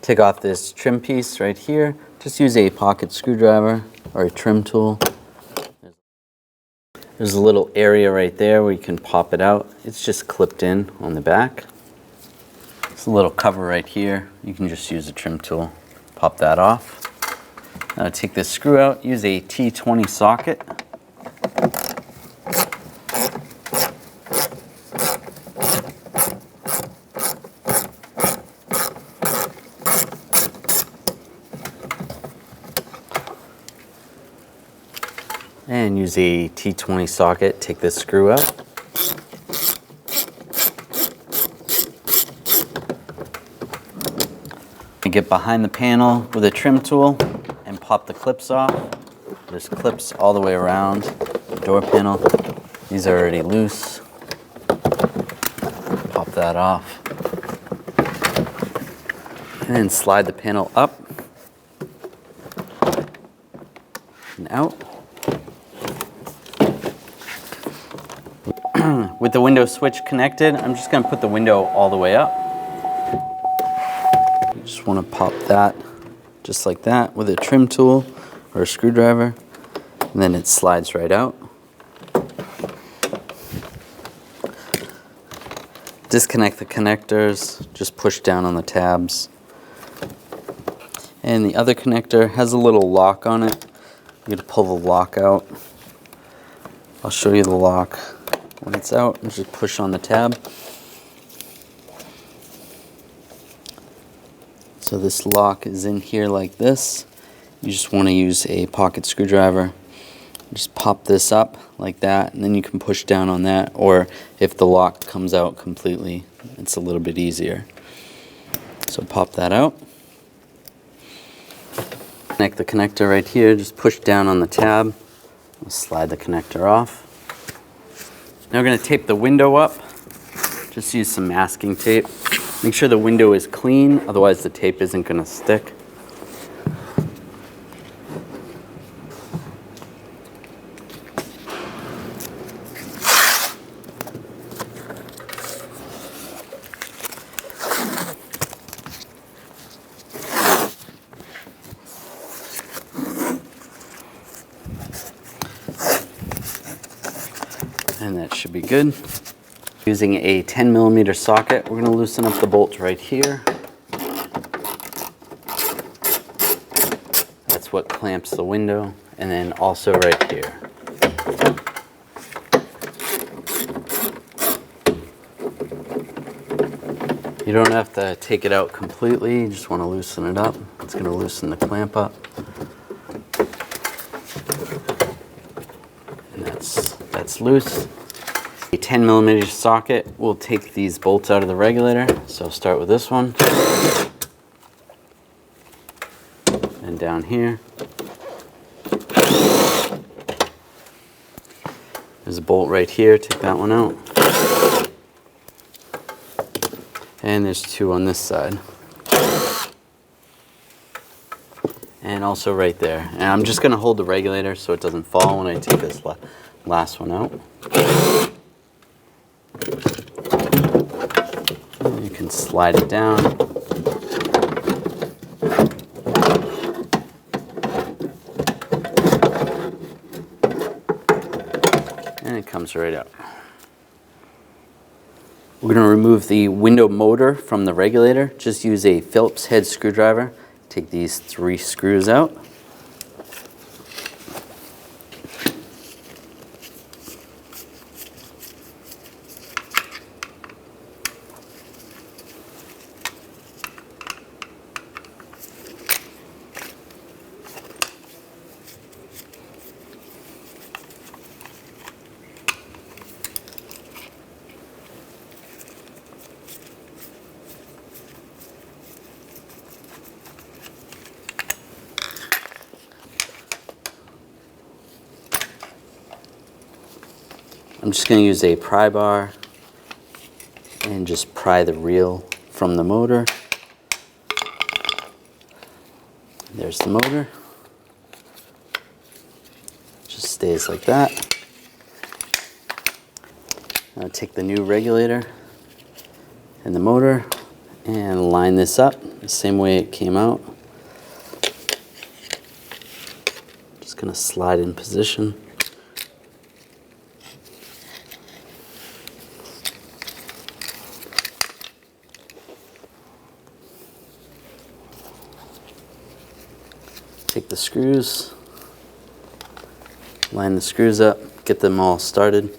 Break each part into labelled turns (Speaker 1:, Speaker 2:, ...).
Speaker 1: take off this trim piece right here. Just use a pocket screwdriver or a trim tool. There's a little area right there where you can pop it out. It's just clipped in on the back. There's a little cover right here. You can just use a trim tool, pop that off. Now take this screw out, use a T20 socket. And use a T20 socket, take this screw out. And get behind the panel with a trim tool and pop the clips off. There's clips all the way around the door panel. These are already loose. Pop that off. And then slide the panel up and out. With the window switch connected, I'm just going to put the window all the way up. You just want to pop that just like that with a trim tool or a screwdriver, and then it slides right out. Disconnect the connectors, just push down on the tabs. And the other connector has a little lock on it. You gotta pull the lock out. I'll show you the lock. When it's out, just push on the tab. So this lock is in here like this. You just want to use a pocket screwdriver. Just pop this up like that, and then you can push down on that, or if the lock comes out completely, it's a little bit easier. So pop that out. Connect the connector right here, just push down on the tab. We'll slide the connector off. Now we're going to tape the window up. Just use some masking tape. Make sure the window is clean, otherwise the tape isn't going to stick. And that should be good. Using a 10mm socket, we're going to loosen up the bolt right here. That's what clamps the window, and then also right here. You don't have to take it out completely, you just want to loosen it up. It's going to loosen the clamp up. And that's loose. A 10mm socket will take these bolts out of the regulator. So I'll start with this one. And down here. There's a bolt right here, take that one out. And there's two on this side. And also right there. And I'm just going to hold the regulator so it doesn't fall when I take this last one out. You can slide it down. And it comes right out. We're going to remove the window motor from the regulator. Just use a Phillips head screwdriver. Take these 3 screws out. I'm just going to use a pry bar and just pry the reel from the motor. There's the motor. Just stays like that. Now take the new regulator and the motor and line this up. the same way it came out. Just gonna slide in position. Take the screws, line the screws up, get them all started.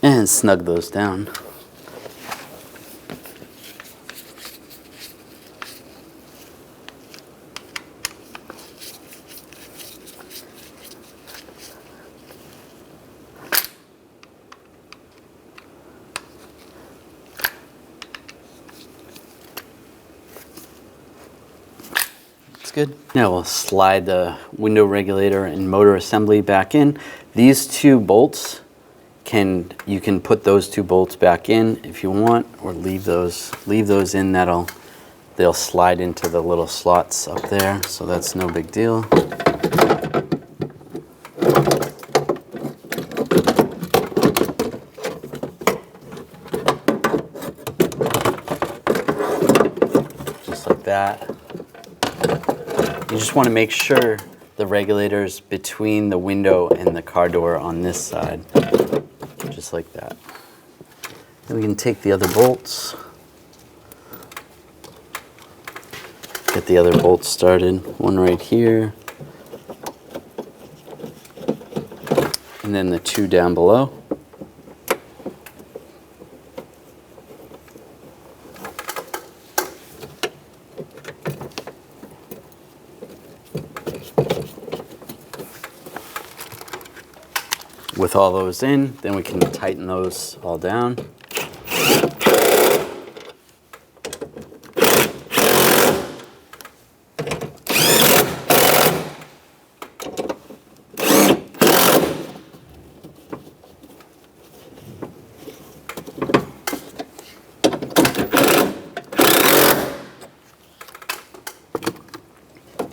Speaker 1: And snug those down. Good. Now we'll slide the window regulator and motor assembly back in. These two bolts, you can put those two bolts back in if you want, or leave those in. They'll slide into the little slots up there, so that's no big deal. Just like that. You just want to make sure the regulator's between the window and the car door on this side, just like that. Then we can take the other bolts, get the other bolts started, one right here, and then the two down below. With all those in, then we can tighten those all down.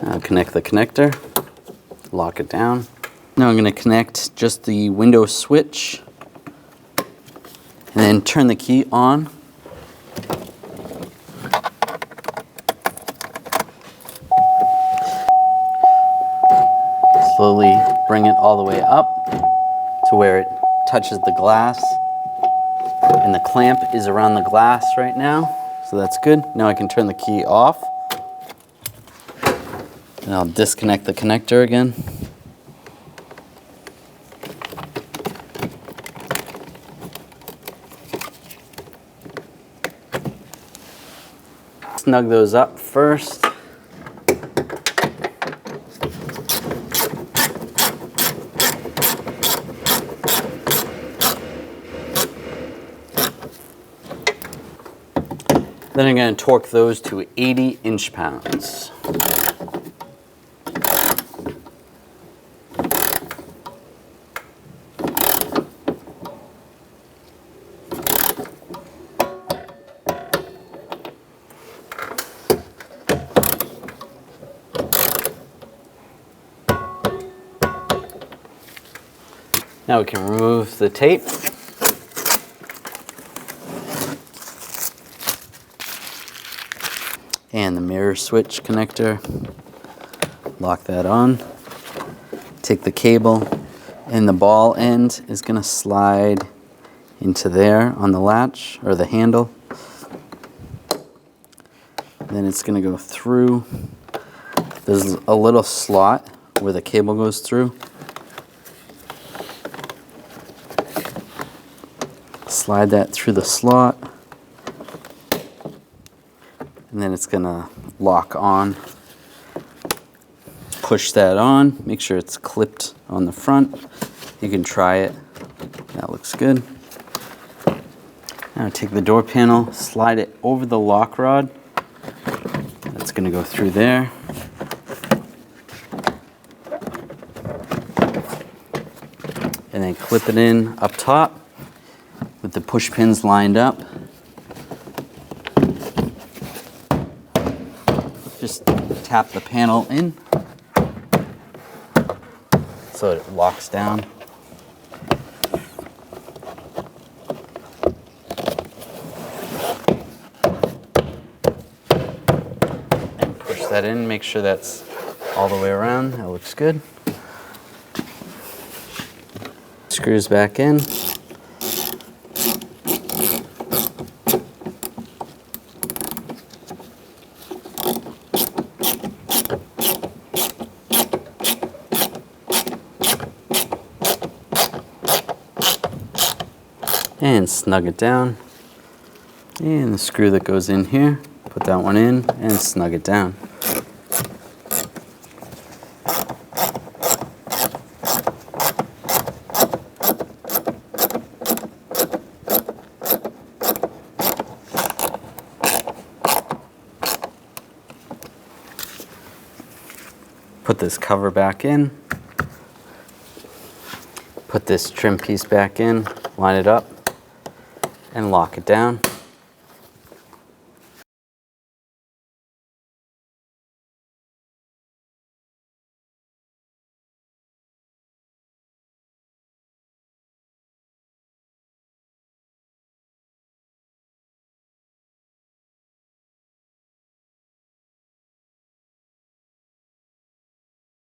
Speaker 1: Now connect the connector, lock it down. Now I'm going to connect just the window switch and then turn the key on. Slowly bring it all the way up to where it touches the glass. And the clamp is around the glass right now, so that's good. Now I can turn the key off. And I'll disconnect the connector again. Snug those up first. Then I'm going to torque those to 80 inch-pounds. Now we can remove the tape. And the mirror switch connector. Lock that on. Take the cable, and the ball end is going to slide into there on the latch, or the handle. Then it's going to go through. There's a little slot where the cable goes through. Slide that through the slot, and then it's gonna lock on. Push that on, make sure it's clipped on the front. You can try it, that looks good. Now take the door panel, slide it over the lock rod. That's gonna go through there. And then clip it in up top with the push pins lined up. Just tap the panel in so it locks down. And push that in, make sure that's all the way around. That looks good. Screws back in. And snug it down. And the screw that goes in here, put that one in and snug it down. Put this cover back in. Put this trim piece back in, line it up, and lock it down.